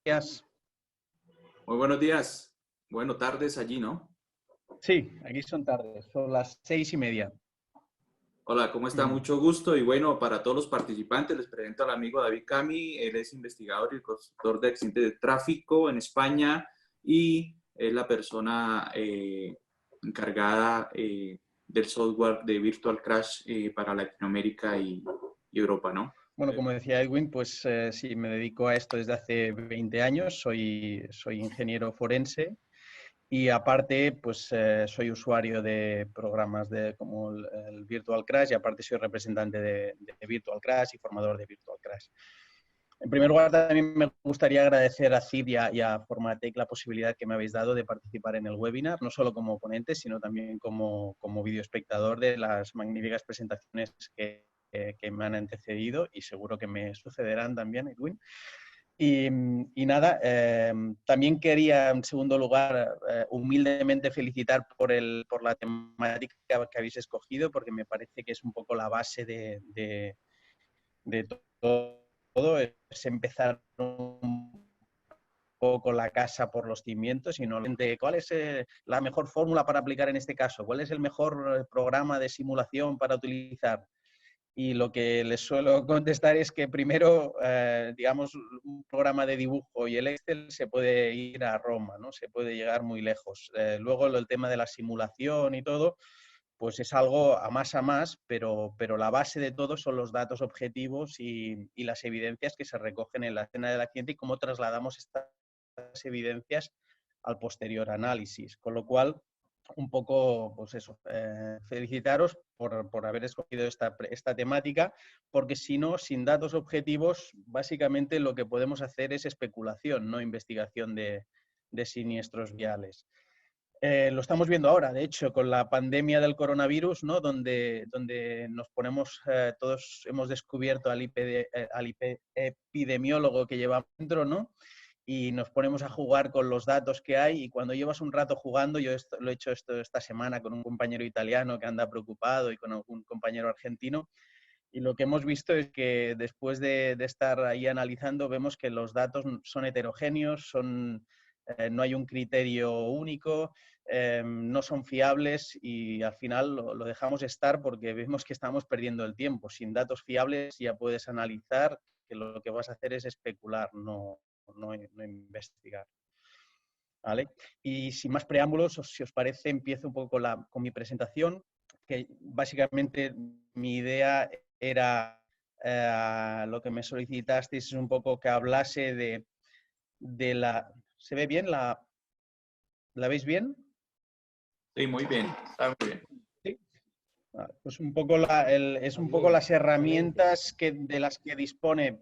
Días. Muy buenos días. Bueno, tardes allí, ¿no? Sí, aquí son tardes, son las 6:30. Hola, ¿cómo está? Mucho gusto. Y bueno, para todos los participantes les presento al amigo David Cami. Él es investigador y consultor de accidentes de tráfico en España y es la persona encargada del software de Virtual Crash para Latinoamérica y Europa, ¿no? Bueno, como decía Edwin, pues sí, me dedico a esto desde hace 20 años, soy ingeniero forense y aparte pues soy usuario de programas como el Virtual Crash y aparte soy representante de Virtual Crash y formador de Virtual Crash. En primer lugar, también me gustaría agradecer a CID y a Formatec la posibilidad que me habéis dado de participar en el webinar, no solo como ponente, sino también como videoespectador de las magníficas presentaciones que me han antecedido y seguro que me sucederán también, Edwin. Y nada, también quería, en segundo lugar, humildemente felicitar por la temática que habéis escogido, porque me parece que es un poco la base de todo, es empezar un poco la casa por los cimientos y no cuál es la mejor fórmula para aplicar en este caso, cuál es el mejor programa de simulación para utilizar. Y lo que les suelo contestar es que primero, digamos, un programa de dibujo y el Excel se puede ir a Roma, ¿no? Se puede llegar muy lejos. Luego el tema de la simulación y todo, pues es algo a más, pero la base de todo son los datos objetivos y las evidencias que se recogen en la escena del accidente y cómo trasladamos estas evidencias al posterior análisis. Con lo cual, un poco, pues eso, felicitaros por haber escogido esta temática, porque si no, sin datos objetivos, básicamente lo que podemos hacer es especulación, no investigación de siniestros viales. Lo estamos viendo ahora, de hecho, con la pandemia del coronavirus, ¿no? donde nos ponemos, todos hemos descubierto al epidemiólogo que llevamos dentro, ¿no? Y nos ponemos a jugar con los datos que hay y cuando llevas un rato jugando, yo lo he hecho esta semana con un compañero italiano que anda preocupado y con algún compañero argentino, y lo que hemos visto es que después de estar ahí analizando, vemos que los datos son heterogéneos, no hay un criterio único, no son fiables y al final lo dejamos estar porque vemos que estamos perdiendo el tiempo. Sin datos fiables ya puedes analizar, que lo que vas a hacer es especular, no investigar. ¿Vale? Y sin más preámbulos, si os parece, empiezo un poco con mi presentación, que básicamente mi idea era lo que me solicitasteis, es un poco que hablase de la... ¿Se ve bien? ¿La veis bien? Sí, muy bien. Está muy bien. Sí. Pues un poco es un poco las herramientas de las que dispone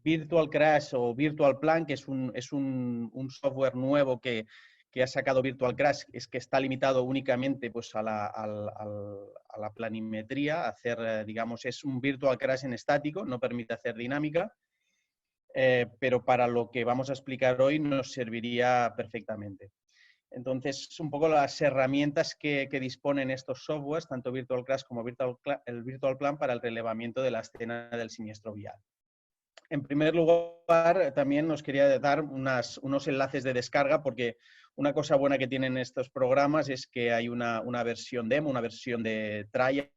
Virtual Crash o Virtual Plan, que es un software nuevo que ha sacado Virtual Crash, es que está limitado únicamente pues, a la planimetría, hacer, digamos, es un Virtual Crash en estático, no permite hacer dinámica, pero para lo que vamos a explicar hoy nos serviría perfectamente. Entonces, un poco las herramientas que disponen estos softwares, tanto Virtual Crash como el Virtual Plan, para el relevamiento de la escena del siniestro vial. En primer lugar, también os quería dar unos enlaces de descarga, porque una cosa buena que tienen estos programas es que hay una versión demo, una versión de trial,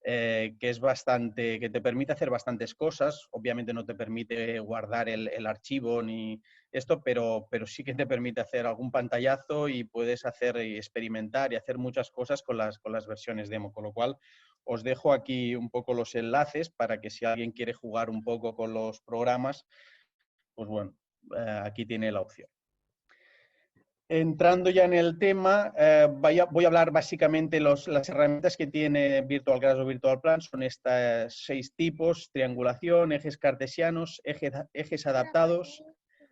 que es que te permite hacer bastantes cosas. Obviamente no te permite guardar el archivo ni esto, pero sí que te permite hacer algún pantallazo y puedes hacer y experimentar y hacer muchas cosas con las versiones demo, con lo cual os dejo aquí un poco los enlaces para que si alguien quiere jugar un poco con los programas, pues bueno, aquí tiene la opción. Entrando ya en el tema, voy a hablar básicamente las herramientas que tiene Virtual Crash o Virtual Plan. Son estas 6 tipos: triangulación, ejes cartesianos, ejes adaptados,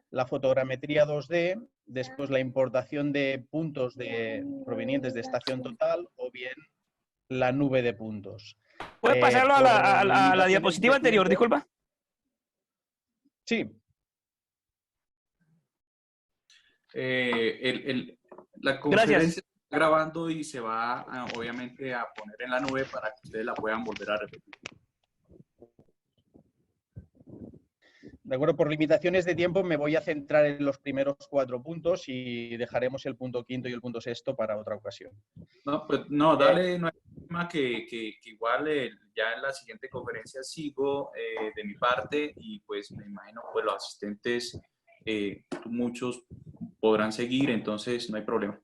la fotogrametría 2D, después la importación de puntos provenientes de estación total o bien la nube de puntos. ¿Puedes pasarlo a la Limitaciones diapositiva de anterior, tiempo. disculpa? Sí. La conferencia Gracias. está grabando y se va, obviamente, a poner en la nube para que ustedes la puedan volver a repetir. De acuerdo, por limitaciones de tiempo me voy a centrar en los primeros 4 puntos y dejaremos el punto quinto y el punto sexto para otra ocasión. No, pues no, dale, no hay problema que igual ya en la siguiente conferencia sigo de mi parte y pues me imagino pues los asistentes, muchos podrán seguir, entonces no hay problema.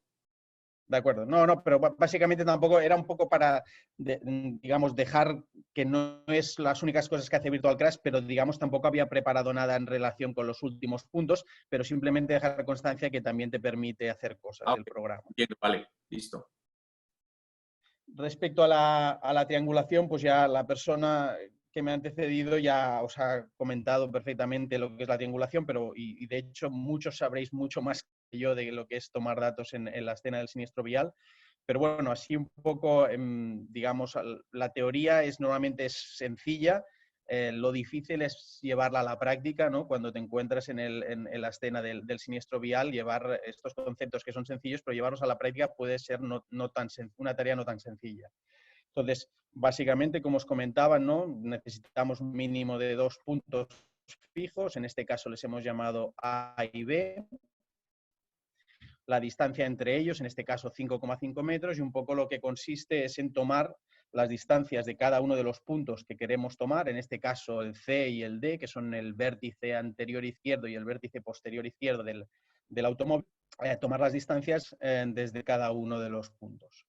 De acuerdo. No, pero básicamente tampoco era un poco para, digamos, dejar que no es las únicas cosas que hace Virtual Crash, pero digamos tampoco había preparado nada en relación con los últimos puntos, pero simplemente dejar constancia que también te permite hacer cosas el programa. Entiendo, vale, listo. Respecto a la triangulación, pues ya la persona que me ha antecedido ya os ha comentado perfectamente lo que es la triangulación, pero y de hecho muchos sabréis mucho más que yo de lo que es tomar datos en la escena del siniestro vial. Pero bueno, así un poco, digamos, la teoría normalmente es sencilla. Lo difícil es llevarla a la práctica, ¿no? Cuando te encuentras en la escena del siniestro vial, llevar estos conceptos que son sencillos, pero llevarlos a la práctica puede ser una tarea no tan sencilla. Entonces, básicamente, como os comentaba, ¿no? Necesitamos un mínimo de 2 puntos fijos. En este caso les hemos llamado A y B. La distancia entre ellos, en este caso 5,5 metros, y un poco lo que consiste es en tomar las distancias de cada uno de los puntos que queremos tomar, en este caso el C y el D, que son el vértice anterior izquierdo y el vértice posterior izquierdo del automóvil, tomar las distancias desde cada uno de los puntos.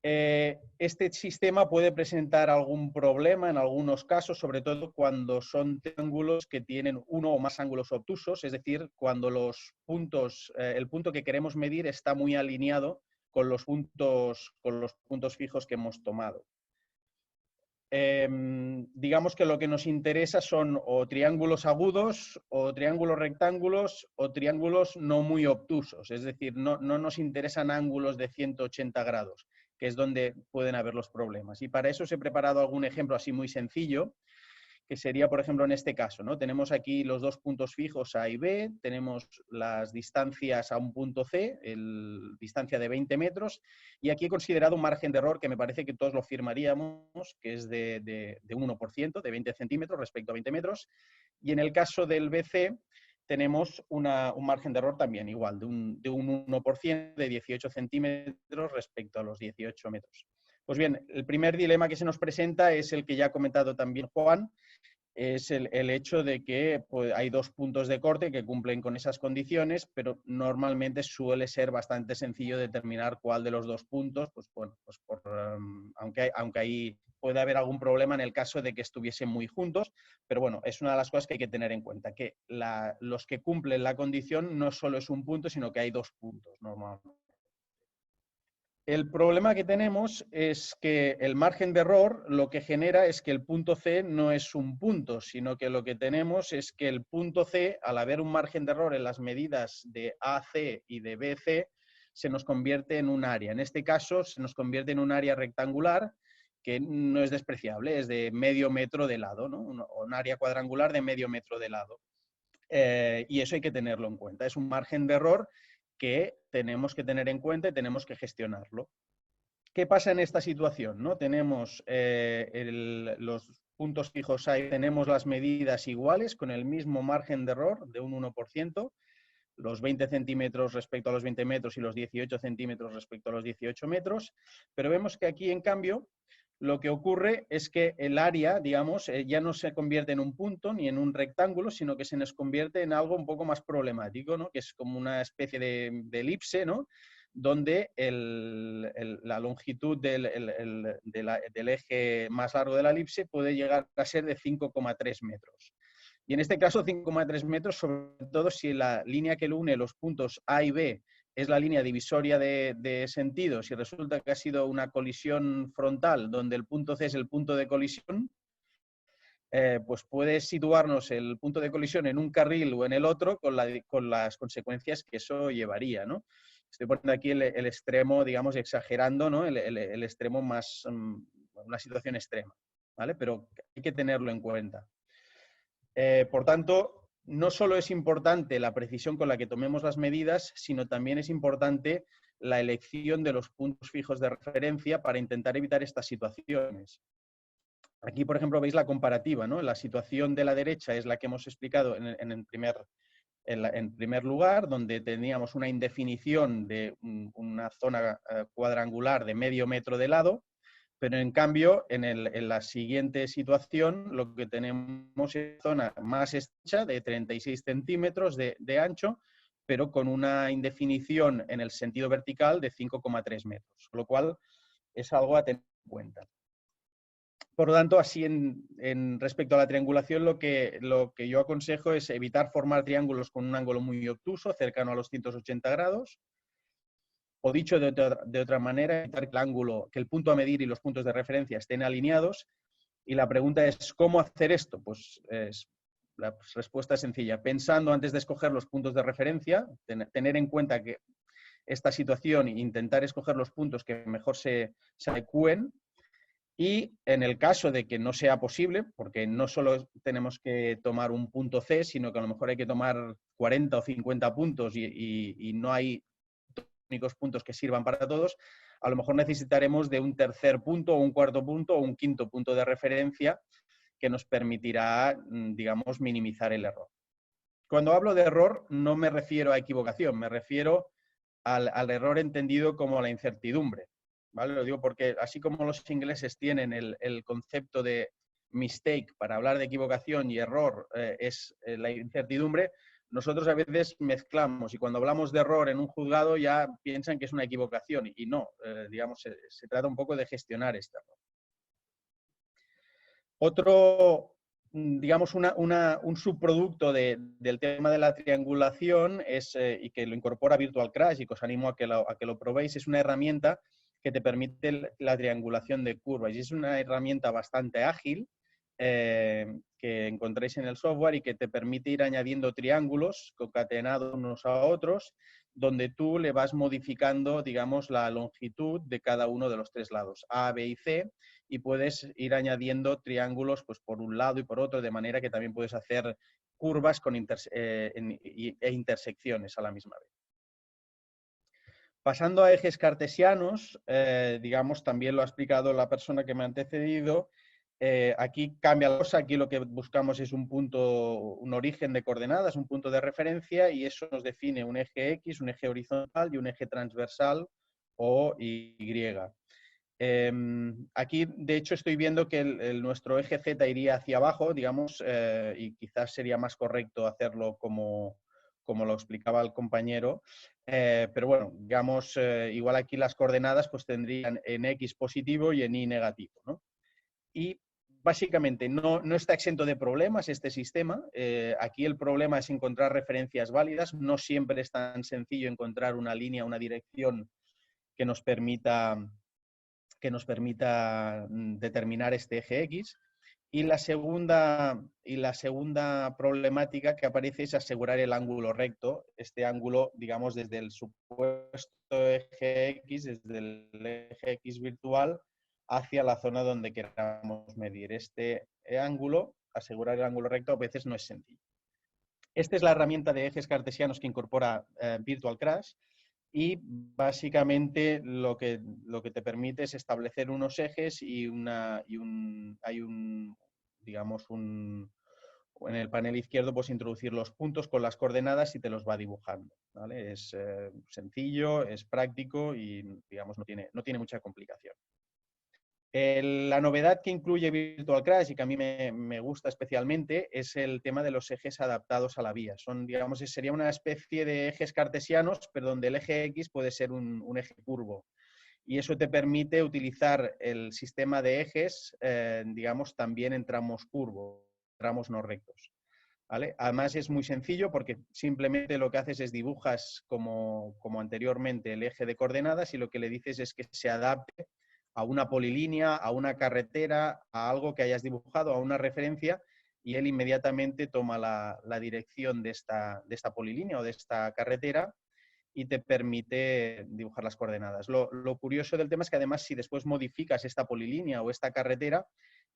Este sistema puede presentar algún problema en algunos casos, sobre todo cuando son triángulos que tienen uno o más ángulos obtusos, es decir, cuando los puntos, el punto que queremos medir está muy alineado con los puntos fijos que hemos tomado. Digamos que lo que nos interesa son o triángulos agudos, o triángulos rectángulos, o triángulos no muy obtusos, es decir, no nos interesan ángulos de 180 grados, que es donde pueden haber los problemas. Y para eso os he preparado algún ejemplo así muy sencillo, que sería, por ejemplo, en este caso, ¿no? Tenemos aquí los 2 puntos fijos A y B, tenemos las distancias a un punto C, distancia de 20 metros, y aquí he considerado un margen de error que me parece que todos lo firmaríamos, que es de 1%, de 20 centímetros respecto a 20 metros, y en el caso del BC tenemos un margen de error también igual, de un 1%, de 18 centímetros respecto a los 18 metros. Pues bien, el primer dilema que se nos presenta es el que ya ha comentado también Juan, es el hecho de que pues, hay 2 puntos de corte que cumplen con esas condiciones, pero normalmente suele ser bastante sencillo determinar cuál de los 2 puntos, pues bueno, pues aunque ahí puede haber algún problema en el caso de que estuviesen muy juntos, pero bueno, es una de las cosas que hay que tener en cuenta, que los que cumplen la condición no solo es un punto, sino que hay 2 puntos normalmente. El problema que tenemos es que el margen de error lo que genera es que el punto C no es un punto, sino que lo que tenemos es que el punto C, al haber un margen de error en las medidas de AC y de BC, se nos convierte en un área. En este caso, se nos convierte en un área rectangular que no es despreciable, es de medio metro de lado, ¿no? Un área cuadrangular de medio metro de lado. Y eso hay que tenerlo en cuenta. Es un margen de error que tenemos que tener en cuenta y tenemos que gestionarlo. ¿Qué pasa en esta situación? ¿No? Tenemos los puntos fijos ahí, tenemos las medidas iguales con el mismo margen de error de un 1%, los 20 centímetros respecto a los 20 metros y los 18 centímetros respecto a los 18 metros, pero vemos que aquí, en cambio, lo que ocurre es que el área, digamos, ya no se convierte en un punto ni en un rectángulo, sino que se nos convierte en algo un poco más problemático, ¿no? Que es como una especie de elipse, ¿no? Donde la longitud del eje más largo de la elipse puede llegar a ser de 5,3 metros. Y en este caso 5,3 metros, sobre todo si la línea que une los puntos A y B es la línea divisoria de sentido, si resulta que ha sido una colisión frontal donde el punto C es el punto de colisión, pues puede situarnos el punto de colisión en un carril o en el otro con las consecuencias que eso llevaría, ¿no? Estoy poniendo aquí el extremo, digamos, exagerando, ¿no? El extremo más, una situación extrema, ¿vale? Pero hay que tenerlo en cuenta. Por tanto, no solo es importante la precisión con la que tomemos las medidas, sino también es importante la elección de los puntos fijos de referencia para intentar evitar estas situaciones. Aquí, por ejemplo, veis la comparativa, ¿no? La situación de la derecha es la que hemos explicado en primer lugar, donde teníamos una indefinición de una zona cuadrangular de medio metro de lado, pero en cambio, en la siguiente situación, lo que tenemos es una zona más estrecha de 36 centímetros de ancho, pero con una indefinición en el sentido vertical de 5,3 metros, lo cual es algo a tener en cuenta. Por lo tanto, así respecto a la triangulación, lo que yo aconsejo es evitar formar triángulos con un ángulo muy obtuso, cercano a los 180 grados, o dicho de otra manera, evitar que el punto a medir y los puntos de referencia estén alineados. Y la pregunta es, ¿cómo hacer esto? Pues la respuesta es sencilla. Pensando antes de escoger los puntos de referencia, tener en cuenta que esta situación e intentar escoger los puntos que mejor se adecúen. Y en el caso de que no sea posible, porque no solo tenemos que tomar un punto C, sino que a lo mejor hay que tomar 40 o 50 puntos y no hay únicos puntos que sirvan para todos, a lo mejor necesitaremos de un tercer punto o un cuarto punto o un quinto punto de referencia que nos permitirá, digamos, minimizar el error. Cuando hablo de error no me refiero a equivocación, me refiero al error entendido como la incertidumbre. ¿Vale? Lo digo porque así como los ingleses tienen el concepto de mistake para hablar de equivocación y error es la incertidumbre, nosotros a veces mezclamos y cuando hablamos de error en un juzgado ya piensan que es una equivocación y no, digamos, se trata un poco de gestionar este error. Otro, digamos, un subproducto del tema de la triangulación es, y que lo incorpora Virtual Crash y que os animo a que lo probéis, es una herramienta que te permite la triangulación de curvas. Y es una herramienta bastante ágil que encontréis en el software y que te permite ir añadiendo triángulos concatenados unos a otros, donde tú le vas modificando, digamos, la longitud de cada uno de los tres lados, A, B y C, y puedes ir añadiendo triángulos pues, por un lado y por otro, de manera que también puedes hacer curvas e intersecciones a la misma vez. Pasando a ejes cartesianos, digamos, también lo ha explicado la persona que me ha antecedido, aquí cambia la cosa, aquí lo que buscamos es un punto, un origen de coordenadas, un punto de referencia, y eso nos define un eje X, un eje horizontal y un eje transversal o Y. Aquí, de hecho, estoy viendo que nuestro eje Z iría hacia abajo, digamos, y quizás sería más correcto hacerlo como lo explicaba el compañero. Pero bueno, digamos, igual aquí las coordenadas pues tendrían en X positivo y en Y negativo, ¿no? Y básicamente no está exento de problemas este sistema. Aquí el problema es encontrar referencias válidas. No siempre es tan sencillo encontrar una línea, una dirección que nos permita determinar este eje X. Y la segunda problemática que aparece es asegurar el ángulo recto, este ángulo, digamos, desde el supuesto eje X, desde el eje X virtual, hacia la zona donde queramos medir. Este ángulo, asegurar el ángulo recto, a veces no es sencillo. Esta es la herramienta de ejes cartesianos que incorpora Virtual Crash. Y básicamente lo que te permite es establecer unos ejes y digamos, en el panel izquierdo puedes introducir los puntos con las coordenadas y te los va dibujando, ¿vale? Es sencillo, es práctico y, digamos, no tiene mucha complicación. La novedad que incluye Virtual Crash y que a mí me gusta especialmente es el tema de los ejes adaptados a la vía. Digamos, sería una especie de ejes cartesianos, pero donde el eje X puede ser un eje curvo. Y eso te permite utilizar el sistema de ejes, digamos, también en tramos curvos, tramos no rectos. ¿Vale? Además es muy sencillo porque simplemente lo que haces es dibujas como anteriormente el eje de coordenadas y lo que le dices es que se adapte a una polilínea, a una carretera, a algo que hayas dibujado, a una referencia, y él inmediatamente toma la dirección de esta polilínea o de esta carretera y te permite dibujar las coordenadas. Lo curioso del tema es que además si después modificas esta polilínea o esta carretera,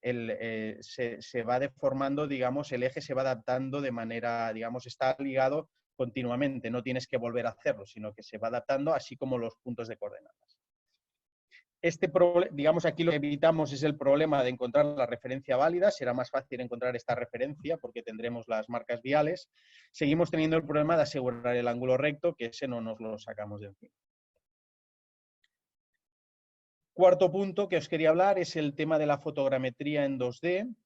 se va deformando, digamos, el eje se va adaptando de manera, digamos, está ligado continuamente, no tienes que volver a hacerlo, sino que se va adaptando así como los puntos de coordenadas. digamos, aquí lo que evitamos es el problema de encontrar la referencia válida. Será más fácil encontrar esta referencia porque tendremos las marcas viales. Seguimos teniendo el problema de asegurar el ángulo recto, que ese no nos lo sacamos de encima. Cuarto punto que os quería hablar es el tema de la fotogrametría en 2D,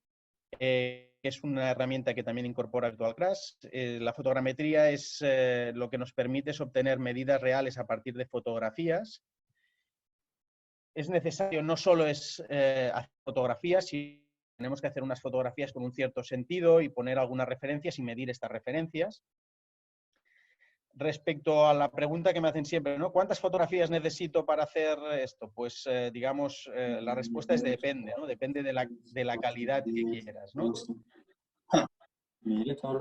que es una herramienta que también incorpora Virtual Crash. La fotogrametría es lo que nos permite es obtener medidas reales a partir de fotografías. Es necesario, no solo es hacer fotografías, sino tenemos que hacer unas fotografías con un cierto sentido y poner algunas referencias y medir estas referencias. Respecto a la pregunta que me hacen siempre, ¿no? ¿Cuántas fotografías necesito para hacer esto? Pues, digamos, la respuesta es depende, ¿no? Depende de la calidad que quieras, ¿no?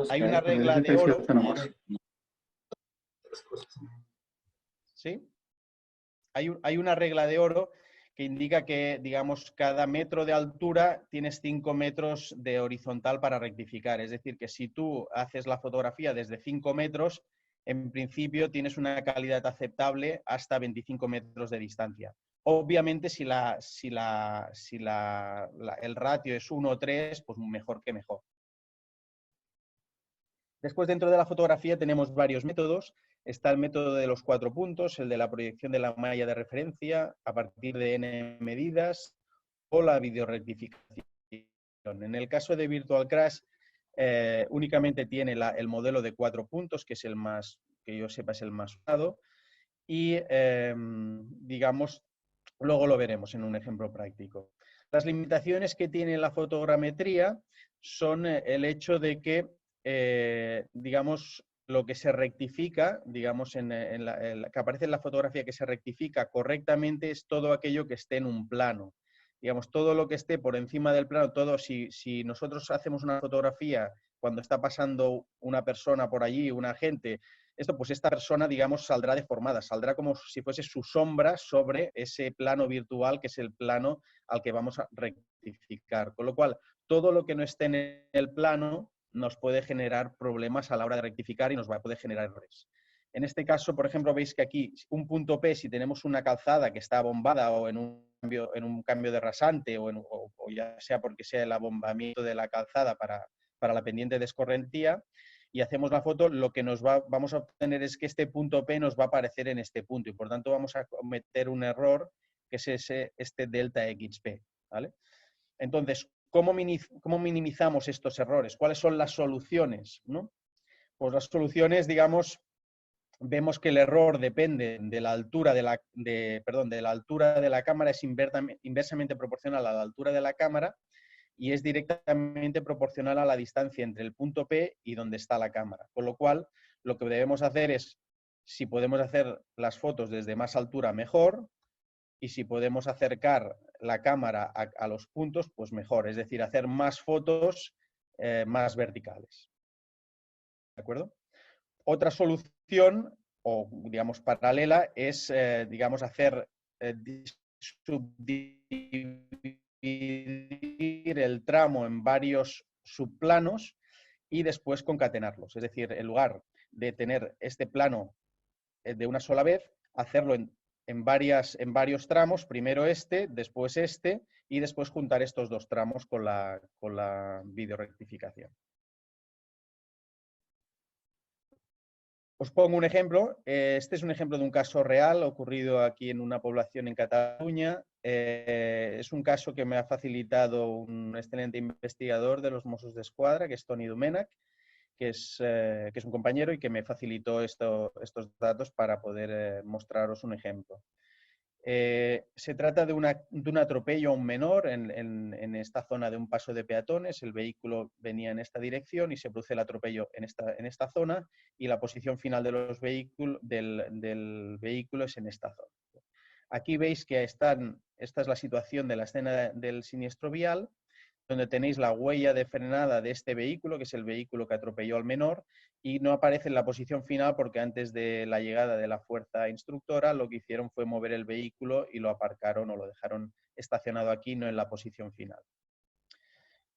Hay una regla de oro. ¿Sí? Hay una regla de oro que indica que, digamos, cada metro de altura tienes 5 metros de horizontal para rectificar. Es decir, que si tú haces la fotografía desde 5 metros, en principio tienes una calidad aceptable hasta 25 metros de distancia. Obviamente, si el ratio es 1 o 3, pues mejor que mejor. Después, dentro de la fotografía tenemos varios métodos. Está el método de los 4 puntos, el de la proyección de la malla de referencia a partir de n medidas o la videorectificación. En el caso de Virtual Crash, únicamente tiene el modelo de 4 puntos, que es el más, que yo sepa, es el más usado. Y, digamos, luego lo veremos en un ejemplo práctico. Las limitaciones que tiene la fotogrametría son el hecho de que, digamos, lo que se rectifica, digamos, que aparece en la fotografía que se rectifica correctamente es todo aquello que esté en un plano. Digamos, todo lo que esté por encima del plano, si nosotros hacemos una fotografía cuando está pasando una persona por allí, una gente, pues esta persona, digamos, saldrá deformada, saldrá como si fuese su sombra sobre ese plano virtual que es el plano al que vamos a rectificar. Con lo cual, todo lo que no esté en el plano nos puede generar problemas a la hora de rectificar y nos va a poder generar errores. En este caso, por ejemplo, veis que aquí un punto P, si tenemos una calzada que está bombada o en un cambio de rasante o ya sea porque sea el abombamiento de la calzada para la pendiente de escorrentía, y hacemos la foto, lo que vamos a obtener es que este punto P nos va a aparecer en este punto y por tanto vamos a cometer un error que es este delta XP, ¿vale? Entonces, ¿cómo minimizamos estos errores? ¿Cuáles son las soluciones, ¿no? Pues las soluciones, digamos, vemos que el error depende de la altura de la altura de la cámara, es inversamente proporcional a la altura de la cámara y es directamente proporcional a la distancia entre el punto P y donde está la cámara. Con lo cual, lo que debemos hacer es, si podemos hacer las fotos desde más altura, mejor, y si podemos acercar la cámara a los puntos, pues mejor. Es decir, hacer más fotos más verticales. ¿De acuerdo? Otra solución, o digamos paralela, es, digamos, subdividir el tramo en varios subplanos y después concatenarlos. Es decir, en lugar de tener este plano de una sola vez, hacerlo en varios tramos, primero este, después este, y después juntar estos dos tramos con la videorectificación. Os pongo un ejemplo. Este es un ejemplo de un caso real ocurrido aquí en una población en Cataluña. Es un caso que me ha facilitado un excelente investigador de los Mossos d'Esquadra, que es Toni Domènech, que es un compañero y que me facilitó estos datos para poder mostraros un ejemplo. Se trata de un atropello a un menor en esta zona de un paso de peatones. El vehículo venía en esta dirección y se produce el atropello en esta zona y la posición final del vehículo es en esta zona. Aquí veis que esta es la situación de la escena del siniestro vial, donde tenéis la huella de frenada de este vehículo, que es el vehículo que atropelló al menor, y no aparece en la posición final porque antes de la llegada de la fuerza instructora lo que hicieron fue mover el vehículo y lo aparcaron o lo dejaron estacionado aquí, no en la posición final.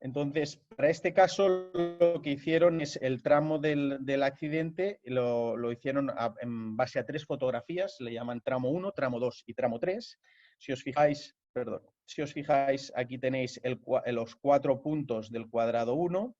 Entonces, para este caso lo que hicieron es el tramo del accidente, lo hicieron en base a 3 fotografías, le llaman tramo 1, tramo 2 y tramo 3. Si os fijáis, perdón, si os fijáis, aquí tenéis los 4 puntos del cuadrado 1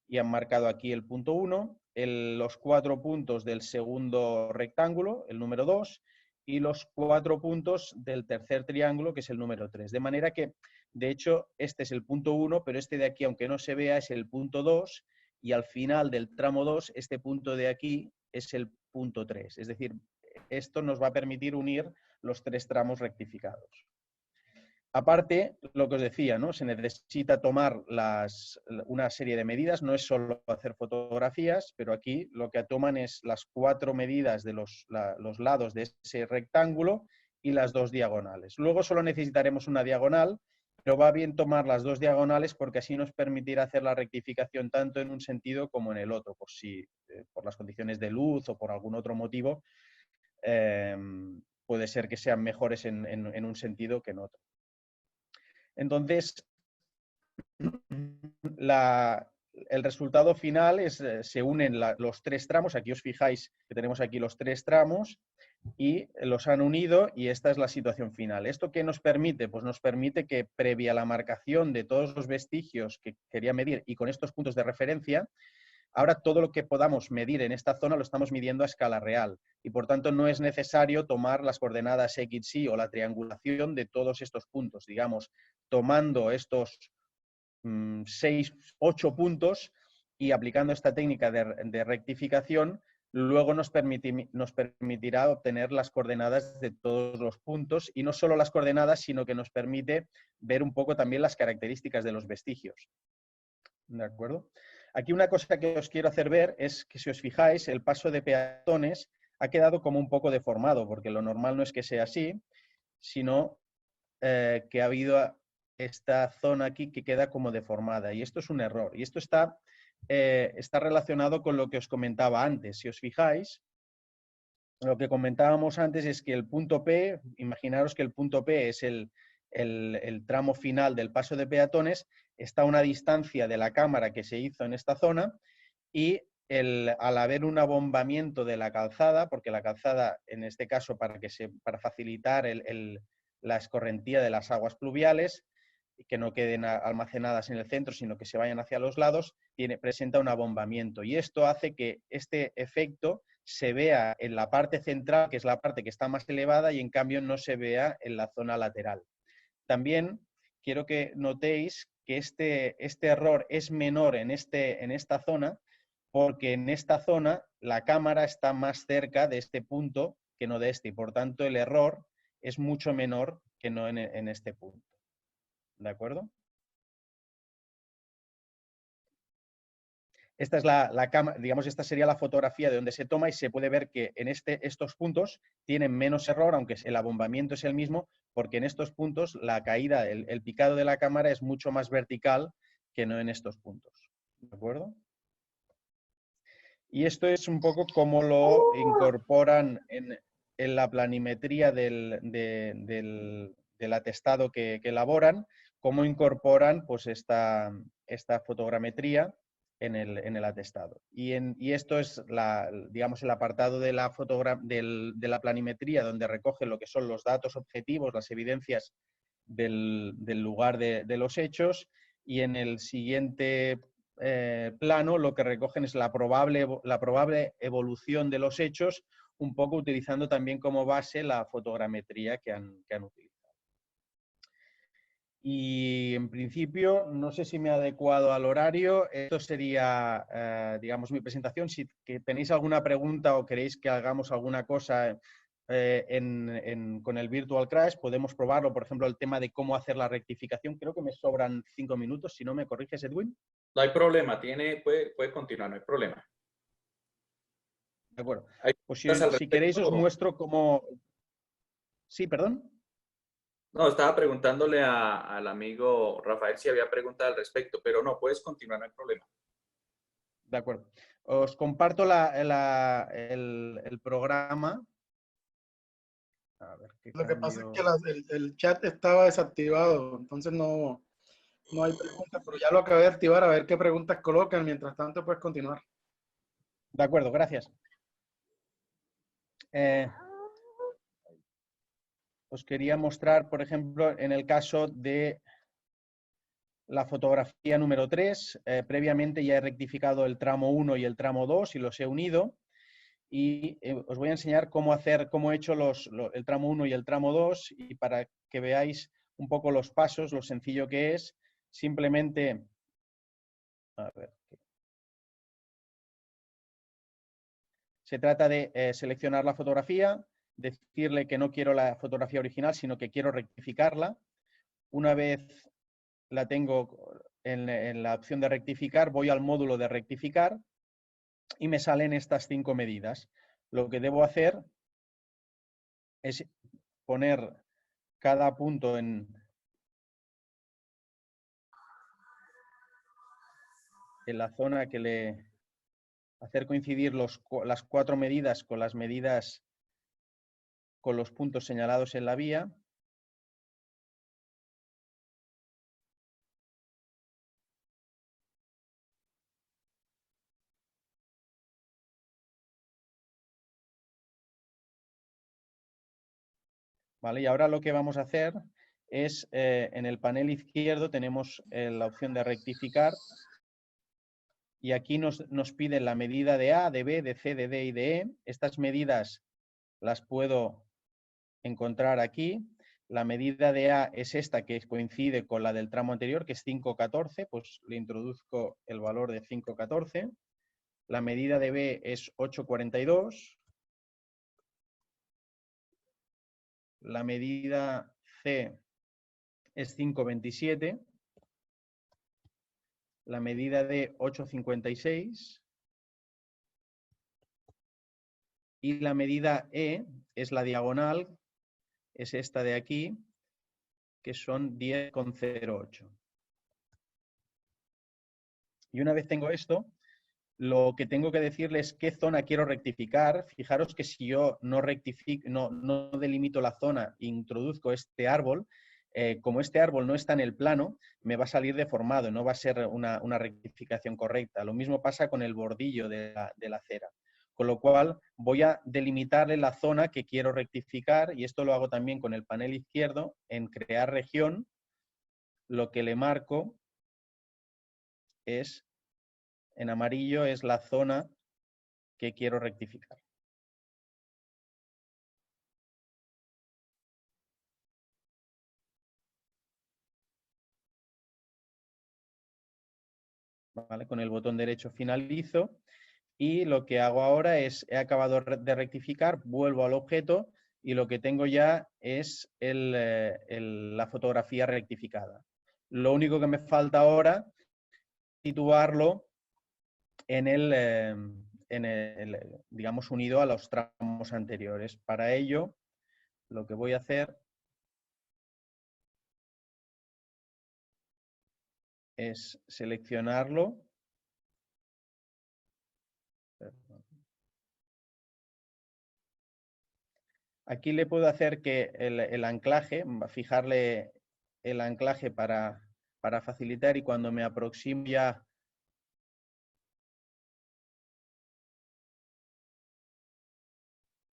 y han marcado aquí el punto 1, los 4 puntos del segundo rectángulo, el número 2, y los 4 puntos del tercer triángulo, que es el número 3. De manera que, de hecho, este es el punto 1, pero este de aquí, aunque no se vea, es el punto 2, y al final del tramo 2, este punto de aquí es el punto 3. Es decir, esto nos va a permitir unir los 3 tramos rectificados. Aparte, lo que os decía, ¿no? Se necesita tomar una serie de medidas, no es solo hacer fotografías, pero aquí lo que toman es las 4 medidas de los lados de ese rectángulo y las 2 diagonales. Luego solo necesitaremos una diagonal, pero va bien tomar las 2 diagonales porque así nos permitirá hacer la rectificación tanto en un sentido como en el otro, por si por las condiciones de luz o por algún otro motivo puede ser que sean mejores en un sentido que en otro. Entonces, el resultado final es, se unen los 3 tramos, aquí os fijáis que tenemos aquí los 3 tramos y los han unido y esta es la situación final. ¿Esto qué nos permite? Pues nos permite que previa la marcación de todos los vestigios que quería medir y con estos puntos de referencia, ahora todo lo que podamos medir en esta zona lo estamos midiendo a escala real y por tanto no es necesario tomar las coordenadas X, Y o la triangulación de todos estos puntos. Digamos, tomando estos 8 puntos y aplicando esta técnica de rectificación, luego nos permitirá obtener las coordenadas de todos los puntos y no solo las coordenadas, sino que nos permite ver un poco también las características de los vestigios. ¿De acuerdo? Aquí una cosa que os quiero hacer ver es que si os fijáis, el paso de peatones ha quedado como un poco deformado, porque lo normal no es que sea así, sino que ha habido esta zona aquí que queda como deformada. Y esto es un error. Y esto está relacionado con lo que os comentaba antes. Si os fijáis, lo que comentábamos antes es que el punto P, imaginaros que el punto P es el tramo final del paso de peatones, está a una distancia de la cámara que se hizo en esta zona y al haber un abombamiento de la calzada, porque la calzada, en este caso, para facilitar la escorrentía de las aguas pluviales, que no queden almacenadas en el centro, sino que se vayan hacia los lados, presenta un abombamiento. Y esto hace que este efecto se vea en la parte central, que es la parte que está más elevada, y en cambio no se vea en la zona lateral. También quiero que notéis que este error es menor en esta zona, porque en esta zona la cámara está más cerca de este punto que no de este, y por tanto el error es mucho menor que no en este punto. ¿De acuerdo? Esta es la cámara, digamos, esta sería la fotografía de donde se toma y se puede ver que en estos puntos tienen menos error, aunque el abombamiento es el mismo, porque en estos puntos la caída, el picado de la cámara es mucho más vertical que no en estos puntos. ¿De acuerdo? Y esto es un poco cómo lo incorporan en la planimetría del atestado que elaboran, cómo incorporan pues, esta fotogrametría en el atestado. Y esto es digamos, el apartado de la planimetría, donde recoge lo que son los datos objetivos, las evidencias del lugar de los hechos, y en el siguiente plano lo que recogen es la probable evolución de los hechos, un poco utilizando también como base la fotogrametría que han utilizado. Y en principio, no sé si me he adecuado al horario. Esto sería, digamos, mi presentación. Si tenéis alguna pregunta o queréis que hagamos alguna cosa con el Virtual Crash, podemos probarlo. Por ejemplo, el tema de cómo hacer la rectificación. Creo que me sobran 5 minutos. Si no me corriges, Edwin. No hay problema. Puede continuar, no hay problema. De acuerdo. Pues ¿Al si queréis os muestro cómo... Sí, perdón. No, estaba preguntándole al amigo Rafael si había preguntas al respecto, pero no, puedes continuar, no hay problema. De acuerdo. Os comparto el programa. A ver, Lo que pasa es que el chat estaba desactivado, entonces no hay preguntas, pero ya lo acabé de activar, a ver qué preguntas colocan. Mientras tanto, puedes continuar. De acuerdo, gracias. os quería mostrar, por ejemplo, en el caso de la fotografía número 3, previamente ya he rectificado el tramo 1 y el tramo 2 y los he unido. Y os voy a enseñar cómo he hecho el tramo 1 y el tramo 2, y para que veáis un poco los pasos, lo sencillo que es. Simplemente, a ver, se trata de seleccionar la fotografía, decirle que no quiero la fotografía original, sino que quiero rectificarla. Una vez la tengo en la opción de rectificar, voy al módulo de rectificar y me salen estas 5 medidas. Lo que debo hacer es poner cada punto en la zona que le hacer coincidir las 4 medidas con las medidas con los puntos señalados en la vía. ¿Vale? Y ahora lo que vamos a hacer es, en el panel izquierdo tenemos la opción de rectificar, y aquí nos pide la medida de A, de B, de C, de D y de E. Estas medidas las puedo encontrar aquí. La medida de A es esta, que coincide con la del tramo anterior, que es 5,14, pues le introduzco el valor de 5,14. La medida de B es 8,42. La medida C es 5,27. La medida de 8,56. Y la medida E es la diagonal, es esta de aquí, que son 10,08. Y una vez tengo esto, lo que tengo que decirles es qué zona quiero rectificar. Fijaros que si yo no rectifico, no delimito la zona e introduzco este árbol, como este árbol no está en el plano, me va a salir deformado, no va a ser una rectificación correcta. Lo mismo pasa con el bordillo de la acera. Con lo cual voy a delimitarle la zona que quiero rectificar, y esto lo hago también con el panel izquierdo. En crear región, lo que le marco es, en amarillo, es la zona que quiero rectificar. ¿Vale? Con el botón derecho finalizo, y lo que hago ahora es, he acabado de rectificar, vuelvo al objeto y lo que tengo ya es la fotografía rectificada. Lo único que me falta ahora es situarlo en digamos, unido a los tramos anteriores. Para ello, lo que voy a hacer es seleccionarlo. Aquí le puedo hacer que el anclaje, fijarle el anclaje para facilitar, y cuando me aproximo ya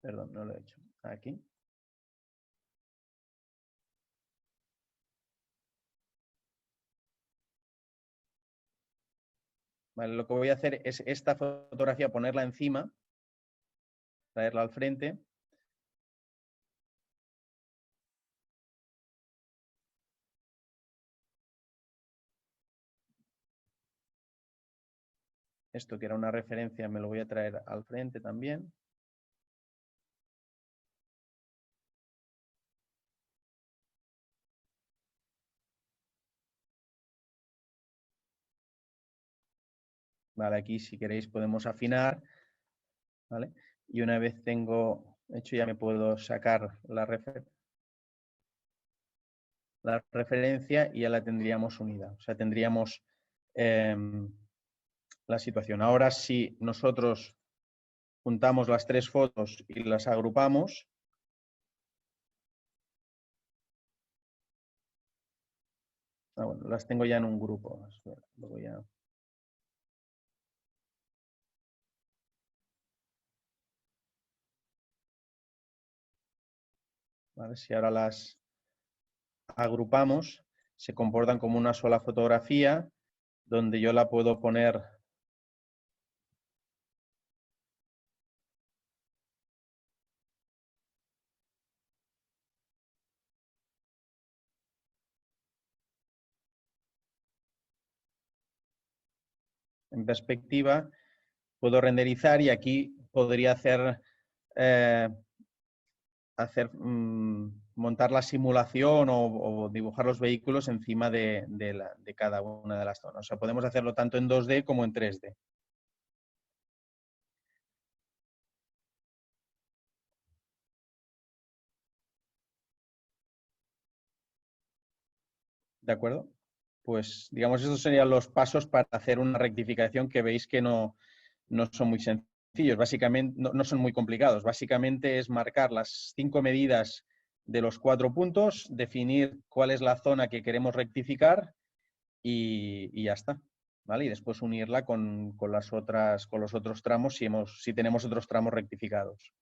perdón, no lo he hecho. Aquí. Vale, lo que voy a hacer es esta fotografía ponerla encima, traerla al frente. Esto que era una referencia me lo voy a traer al frente también. Vale, aquí si queréis podemos afinar. ¿Vale? Y una vez tengo hecho, ya me puedo sacar la referencia y ya la tendríamos unida. O sea, tendríamos la situación. Ahora, si nosotros juntamos las 3 fotos y las agrupamos, bueno, las tengo ya en un grupo. Lo voy a... ¿vale? Si ahora las agrupamos, se comportan como una sola fotografía, donde yo la puedo poner en perspectiva, puedo renderizar y aquí podría eh, montar la simulación o dibujar los vehículos encima de cada una de las zonas. O sea, podemos hacerlo tanto en 2D como en 3D. ¿De acuerdo? Pues, digamos, estos serían los pasos para hacer una rectificación que veis que no son muy sencillos. Básicamente, no son muy complicados. Básicamente es marcar las 5 medidas de los 4 puntos, definir cuál es la zona que queremos rectificar y ya está. ¿Vale? Y después unirla con los otros tramos si tenemos otros tramos rectificados.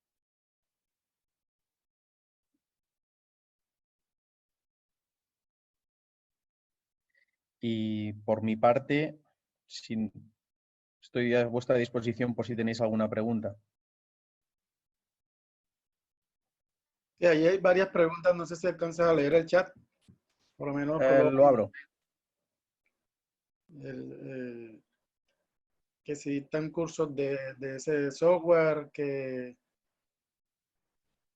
Y por mi parte, estoy a vuestra disposición por si tenéis alguna pregunta. Sí, ahí hay varias preguntas, no sé si alcanzas a leer el chat. Por lo menos Lo abro. que si están cursos de ese software, que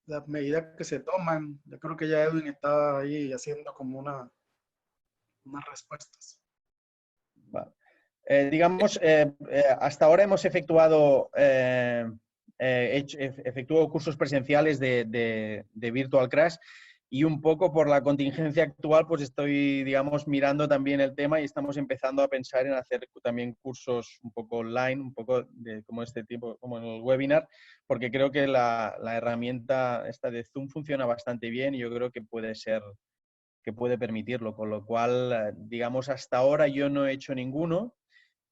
las medidas que se toman. Yo creo que ya Edwin estaba ahí haciendo como unas respuestas. Vale. Digamos, hasta ahora hemos efectuado cursos presenciales de Virtual Crash y un poco por la contingencia actual, pues estoy, digamos, mirando también el tema y estamos empezando a pensar en hacer también cursos un poco online, un poco como este tipo, como en el webinar, porque creo que la herramienta esta de Zoom funciona bastante bien y yo creo que puede permitirlo, con lo cual, digamos, hasta ahora yo no he hecho ninguno.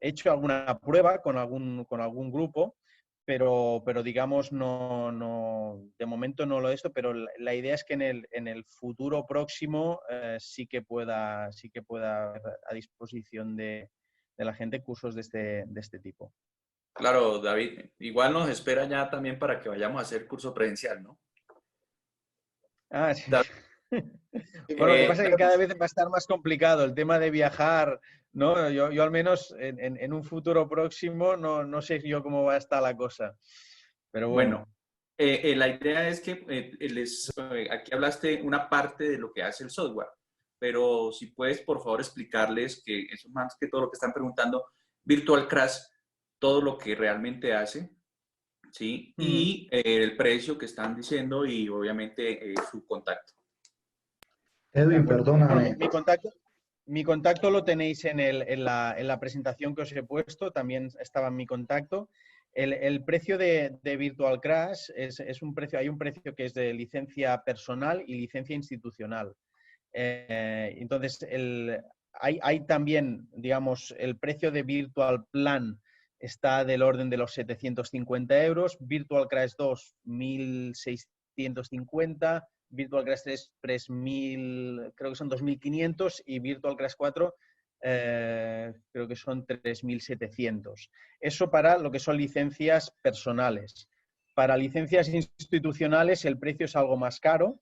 He hecho alguna prueba con algún grupo, pero digamos, de momento no lo he hecho, pero la idea es que en el futuro próximo sí que pueda haber a disposición de la gente cursos de este tipo. Claro, David, igual nos espera ya también para que vayamos a hacer curso presencial, ¿no? Ah, sí. David, Bueno, lo que pasa es que cada Esperemos. vez va a estar más complicado el tema de viajar, ¿no? Yo al menos en un futuro próximo no sé yo cómo va a estar la cosa. Pero bueno, bueno. la idea es que aquí hablaste una parte de lo que hace el software, pero si puedes, por favor, explicarles que eso más que todo lo que están preguntando, Virtual Crash, todo lo que realmente hace, ¿sí? Y el precio que están diciendo y obviamente su contacto. De Edwin, acuerdo. Bueno, perdóname. mi contacto lo tenéis en la presentación que os he puesto, también estaba en mi contacto. El precio de Virtual Crash hay un precio que es de licencia personal y licencia institucional. Entonces, hay también, digamos, el precio de Virtual Plan está del orden de los 750 euros, Virtual Crash 2, 1.650, Virtual Crash 3, 3.000, creo que son 2.500 y Virtual Crash 4 creo que son 3.700. Eso para lo que son licencias personales. Para licencias institucionales el precio es algo más caro.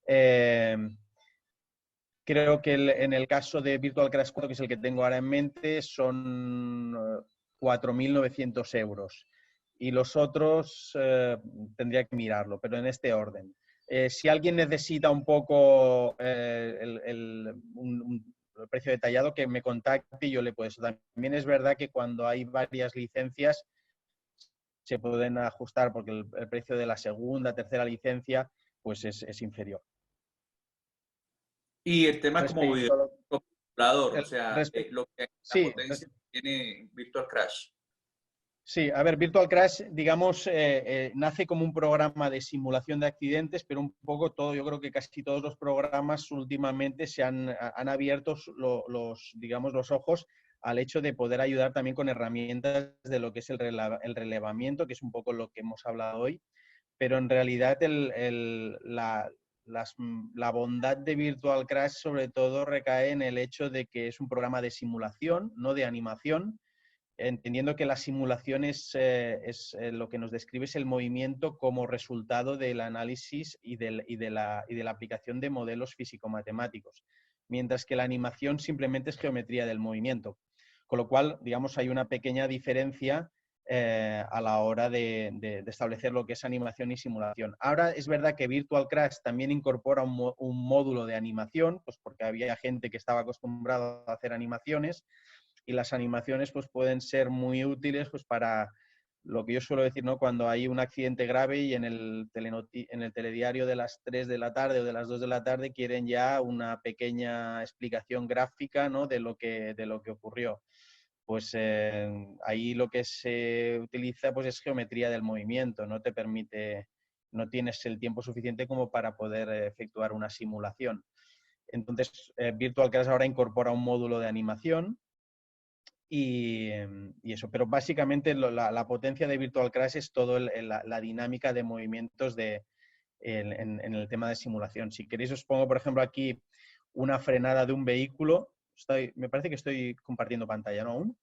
Creo que en el caso de Virtual Crash 4, que es el que tengo ahora en mente, son 4.900 euros. Y los otros tendría que mirarlo, pero en este orden. Si alguien necesita un poco un precio detallado, que me contacte y yo le puedo. También es verdad que cuando hay varias licencias se pueden ajustar porque el precio de la segunda, tercera licencia pues es inferior. Y el tema como videocontrolador, o el, sea, lo que la sí, potencia que tiene Virtual Crash. Sí, a ver, Virtual Crash, digamos, nace como un programa de simulación de accidentes, pero un poco todo, yo creo que casi todos los programas últimamente han abierto digamos, los ojos al hecho de poder ayudar también con herramientas de lo que es el relevamiento, que es un poco lo que hemos hablado hoy, pero en realidad la bondad de Virtual Crash sobre todo recae en el hecho de que es un programa de simulación, no de animación, entendiendo que la simulación es lo que nos describe es el movimiento como resultado del análisis y de la aplicación de modelos físico-matemáticos, mientras que la animación simplemente es geometría del movimiento. Con lo cual, digamos, hay una pequeña diferencia a la hora de establecer lo que es animación y simulación. Ahora es verdad que Virtual Crash también incorpora un módulo de animación, pues porque había gente que estaba acostumbrada a hacer animaciones, y las animaciones pues, pueden ser muy útiles pues, para lo que yo suelo decir, ¿no? Cuando hay un accidente grave y en el telediario de las 3 de la tarde o de las 2 de la tarde quieren ya una pequeña explicación gráfica, ¿no? de lo que ocurrió. Pues ahí lo que se utiliza pues, es geometría del movimiento, no te permite, no tienes el tiempo suficiente como para poder efectuar una simulación. Entonces, Virtual Crash ahora incorpora un módulo de animación y eso, pero básicamente la potencia de Virtual Crash es toda la dinámica de movimientos en el tema de simulación. Si queréis os pongo, por ejemplo, aquí una frenada de un vehículo. Me parece que estoy compartiendo pantalla, ¿no? ¿Aún?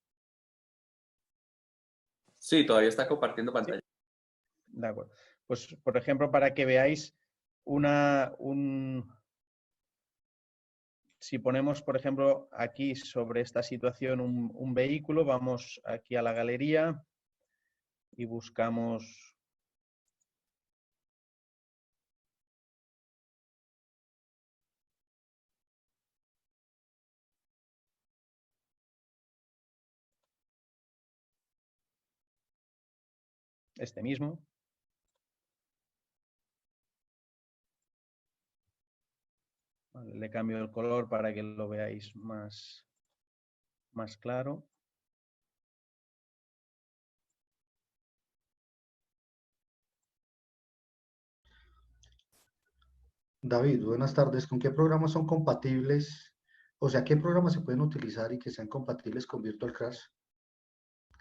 Sí, todavía está compartiendo pantalla. ¿Sí? De acuerdo. Pues, por ejemplo, para que veáis si ponemos, por ejemplo, aquí sobre esta situación un vehículo, vamos aquí a la galería y buscamos... este mismo. Vale, le cambio el color para que lo veáis más claro. David, buenas tardes. ¿Con qué programas son compatibles? O sea, ¿qué programas se pueden utilizar y que sean compatibles con Virtual Crash?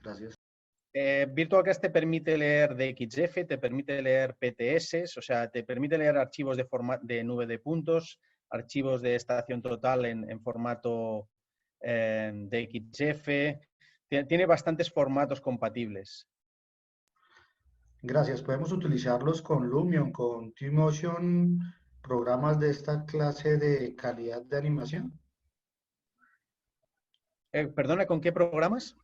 Gracias. Virtual Crash te permite leer DXF, te permite leer PTS, o sea, te permite leer archivos de nube de puntos, archivos de estación total en formato DXF. Tiene bastantes formatos compatibles. Gracias. Podemos utilizarlos con Lumion, con Twinmotion, programas de esta clase de calidad de animación. Perdona, ¿con qué programas?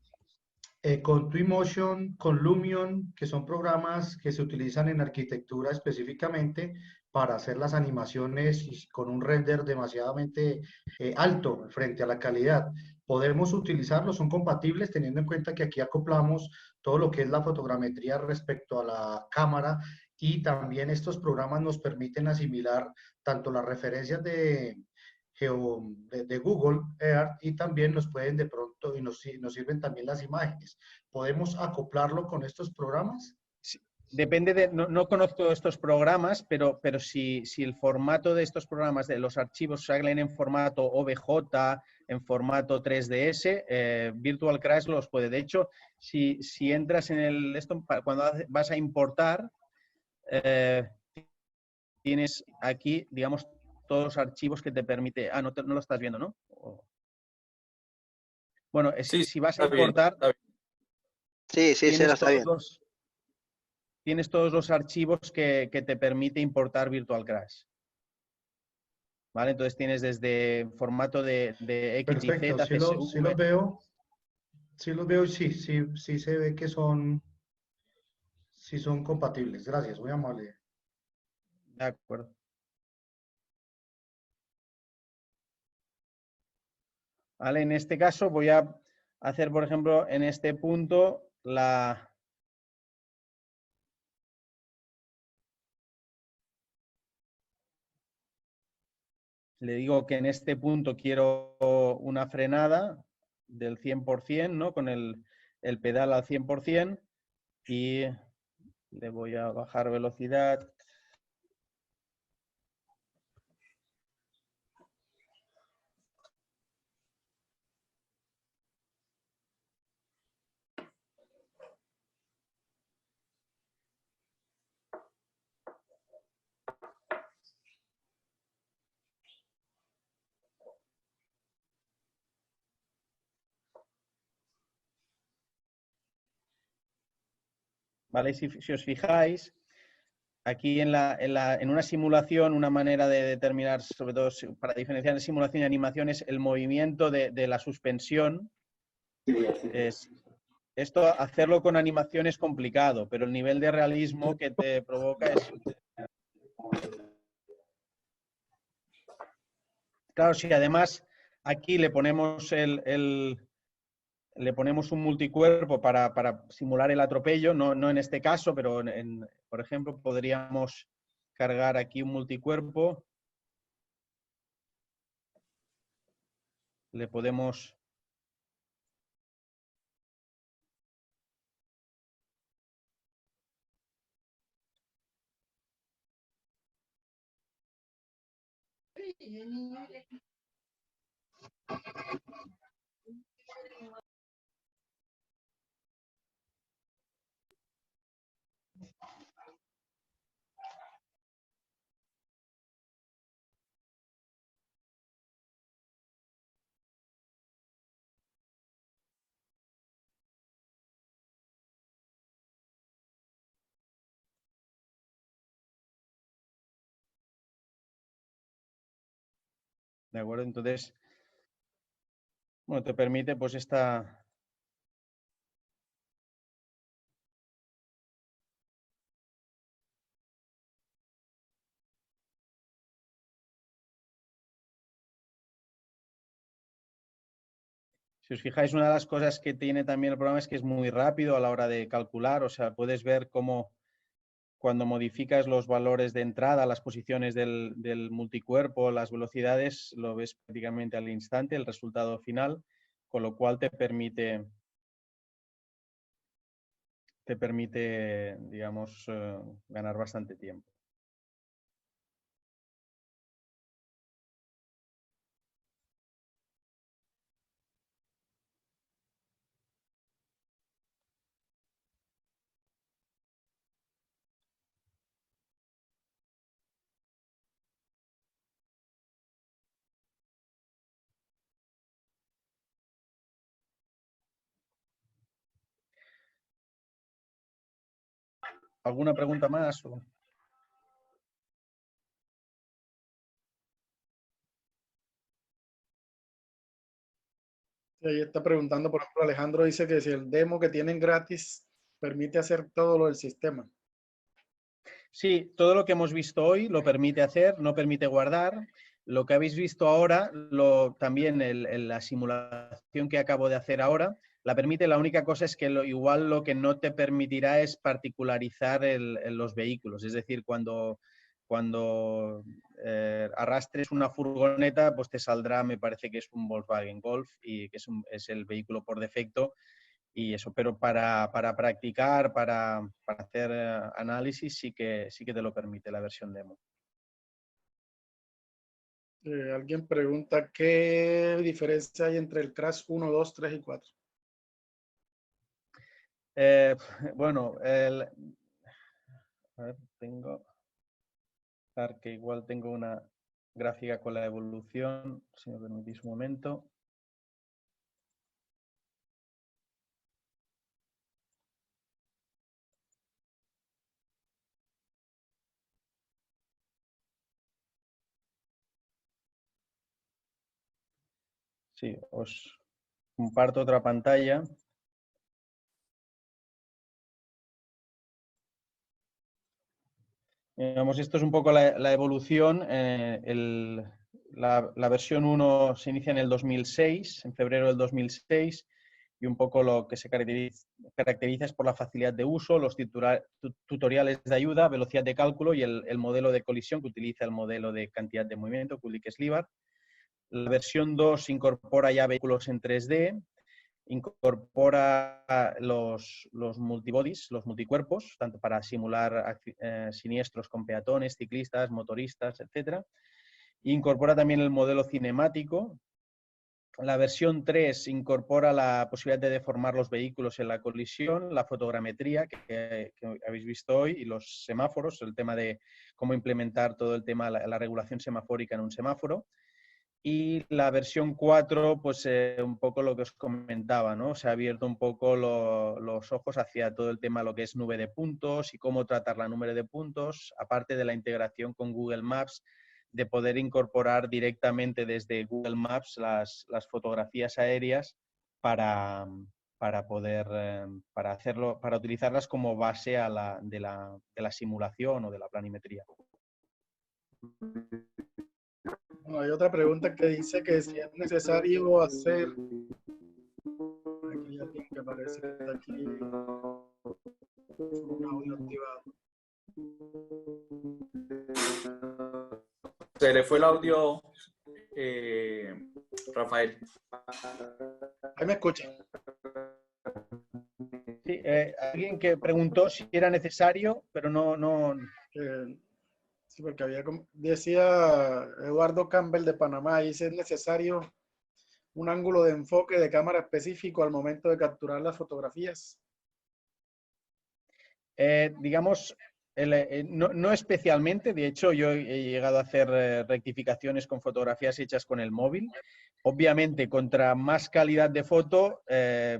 Con Twinmotion, con Lumion, que son programas que se utilizan en arquitectura específicamente para hacer las animaciones y con un render demasiadamente alto frente a la calidad. Podemos utilizarlos, son compatibles teniendo en cuenta que aquí acoplamos todo lo que es la fotogrametría respecto a la cámara y también estos programas nos permiten asimilar tanto las referencias de Google Earth y también nos pueden de pronto, y nos sirven también las imágenes. ¿Podemos acoplarlo con estos programas? Sí, depende de, no conozco estos programas, pero si el formato de estos programas, de los archivos salen en formato OBJ, en formato 3DS, Virtual Crash los puede. De hecho, si entras en esto, cuando vas a importar, tienes aquí, digamos, todos los archivos que te permite... Ah, no lo estás viendo, ¿no? Bueno, Sí, si vas a está bien, importar, está bien. Sí, sí, sí, está bien. Tienes todos los archivos que te permite importar Virtual Crash. ¿Vale? Entonces tienes desde formato de X y Perfecto, Z, CSV. sí los veo y sí se ve que sí son compatibles. Gracias, muy amable. De acuerdo. ¿Vale? En este caso voy a hacer, por ejemplo, en este punto le digo que en este punto quiero una frenada del 100%, ¿no? Con el pedal al 100% y le voy a bajar velocidad. ¿vale? Si os fijáis, aquí en una simulación, una manera de determinar, sobre todo para diferenciar simulación y animación, es el movimiento de la suspensión. Esto, hacerlo con animación es complicado, pero el nivel de realismo que te provoca es... Claro, si además aquí le ponemos le ponemos un multicuerpo para simular el atropello, no en este caso, pero por ejemplo, podríamos cargar aquí un multicuerpo. Le podemos... ¿De acuerdo? Entonces, bueno, te permite pues esta... Si os fijáis, una de las cosas que tiene también el programa es que es muy rápido a la hora de calcular, o sea, puedes ver cómo cuando modificas los valores de entrada, las posiciones del multicuerpo, las velocidades, lo ves prácticamente al instante, el resultado final, con lo cual te permite digamos, ganar bastante tiempo. ¿Alguna pregunta más? Ahí está preguntando, por ejemplo, Alejandro dice que si el demo que tienen gratis permite hacer todo lo del sistema. Sí, todo lo que hemos visto hoy lo permite hacer, no permite guardar. Lo que habéis visto ahora, también la simulación que acabo de hacer ahora, la permite. La única cosa es que igual lo que no te permitirá es particularizar los vehículos. Es decir, cuando arrastres una furgoneta, pues te saldrá, me parece que es un Volkswagen Golf y que es el vehículo por defecto. Y eso, pero para practicar, para hacer análisis, sí que te lo permite la versión demo. Alguien pregunta qué diferencia hay entre el Crash 1, 2, 3 y 4. Bueno, a ver, que igual tengo una gráfica con la evolución, si me permitís un momento. Sí, os comparto otra pantalla. Digamos, esto es un poco la evolución. La versión 1 se inicia en el 2006, en febrero del 2006, y un poco lo que se caracteriza es por la facilidad de uso, los tutoriales de ayuda, velocidad de cálculo y el modelo de colisión que utiliza el modelo de cantidad de movimiento, Kulik-Slibar. La versión 2 incorpora ya vehículos en 3D, incorpora los multibodies, los multicuerpos, tanto para simular siniestros con peatones, ciclistas, motoristas, etc. Incorpora también el modelo cinemático. La versión 3 incorpora la posibilidad de deformar los vehículos en la colisión, la fotogrametría que habéis visto hoy y los semáforos, el tema de cómo implementar todo el tema, la regulación semafórica en un semáforo. Y la versión 4, pues un poco lo que os comentaba, ¿no? Se ha abierto un poco los ojos hacia todo el tema, lo que es nube de puntos y cómo tratar la nube de puntos, aparte de la integración con Google Maps, de poder incorporar directamente desde Google Maps las fotografías aéreas para poder, para utilizarlas como base de la simulación o de la planimetría. Bueno, hay otra pregunta que dice que si es necesario hacer... Aquí hay alguien que aparece aquí con un audio activado. Se le fue el audio, Rafael. Ahí me escuchan. Sí, alguien que preguntó si era necesario, pero no... Sí, porque decía Eduardo Campbell de Panamá, dice es necesario un ángulo de enfoque de cámara específico al momento de capturar las fotografías. Digamos, no especialmente, de hecho yo he llegado a hacer rectificaciones con fotografías hechas con el móvil. Obviamente, contra más calidad de foto,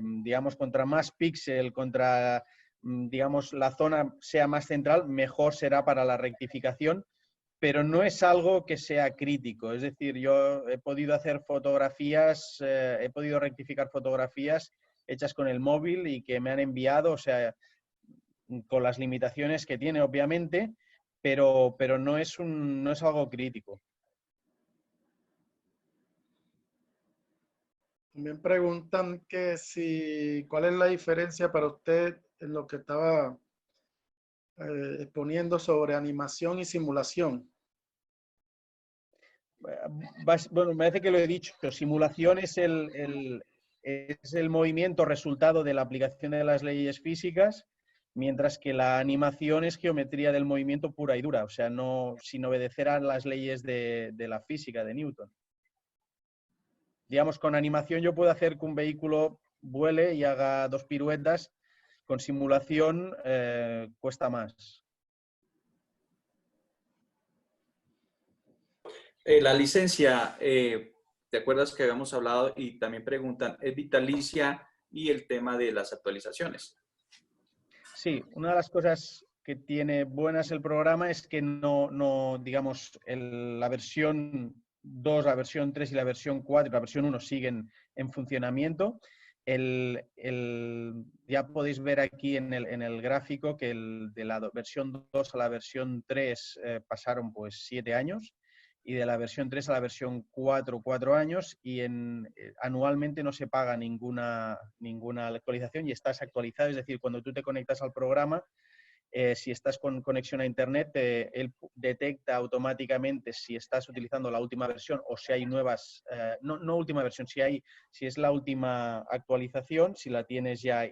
digamos, contra más píxel, contra, digamos, la zona sea más central, mejor será para la rectificación, pero no es algo que sea crítico. Es decir, yo he podido hacer fotografías, he podido rectificar fotografías hechas con el móvil y que me han enviado, o sea, con las limitaciones que tiene, obviamente, pero no es algo crítico. También preguntan que cuál es la diferencia para usted en lo que estaba exponiendo sobre animación y simulación. Bueno, me parece que lo he dicho. Simulación es el movimiento resultado de la aplicación de las leyes físicas, mientras que la animación es geometría del movimiento pura y dura, o sea, no sin obedecer a las leyes de la física de Newton. Digamos, con animación yo puedo hacer que un vehículo vuele y haga 2 piruetas. Con simulación cuesta más. La licencia, ¿te acuerdas que habíamos hablado? Y también preguntan, ¿es vitalicia y el tema de las actualizaciones? Sí, una de las cosas que tiene buenas el programa es que no digamos, la versión 2, la versión 3 y la versión 4 y la versión 1 siguen en funcionamiento. Ya podéis ver aquí en el gráfico que de la versión 2 a la versión 3 pasaron pues 7 años y de la versión 3 a la versión 4, 4 años y anualmente no se paga ninguna actualización y estás actualizado, es decir, cuando tú te conectas al programa, si estás con conexión a internet, él detecta automáticamente si estás utilizando la última versión o si hay nuevas, no última versión, si es la última actualización, si la tienes ya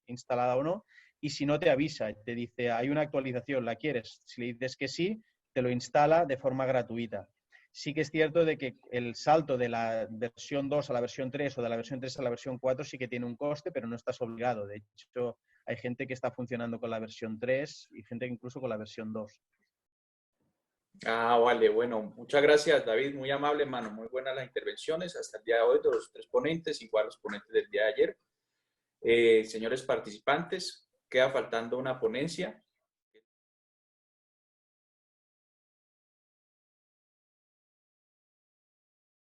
instalada o no, y si no te avisa, te dice, hay una actualización, ¿la quieres? Si le dices que sí, te lo instala de forma gratuita. Sí que es cierto de que el salto de la versión 2 a la versión 3 o de la versión 3 a la versión 4 sí que tiene un coste, pero no estás obligado. De hecho, hay gente que está funcionando con la versión 3 y gente que incluso con la versión 2. Ah, vale, bueno, muchas gracias, David, muy amable, hermano, muy buenas las intervenciones hasta el día de hoy de los 3 ponentes, igual los ponentes del día de ayer. Señores participantes, queda faltando una ponencia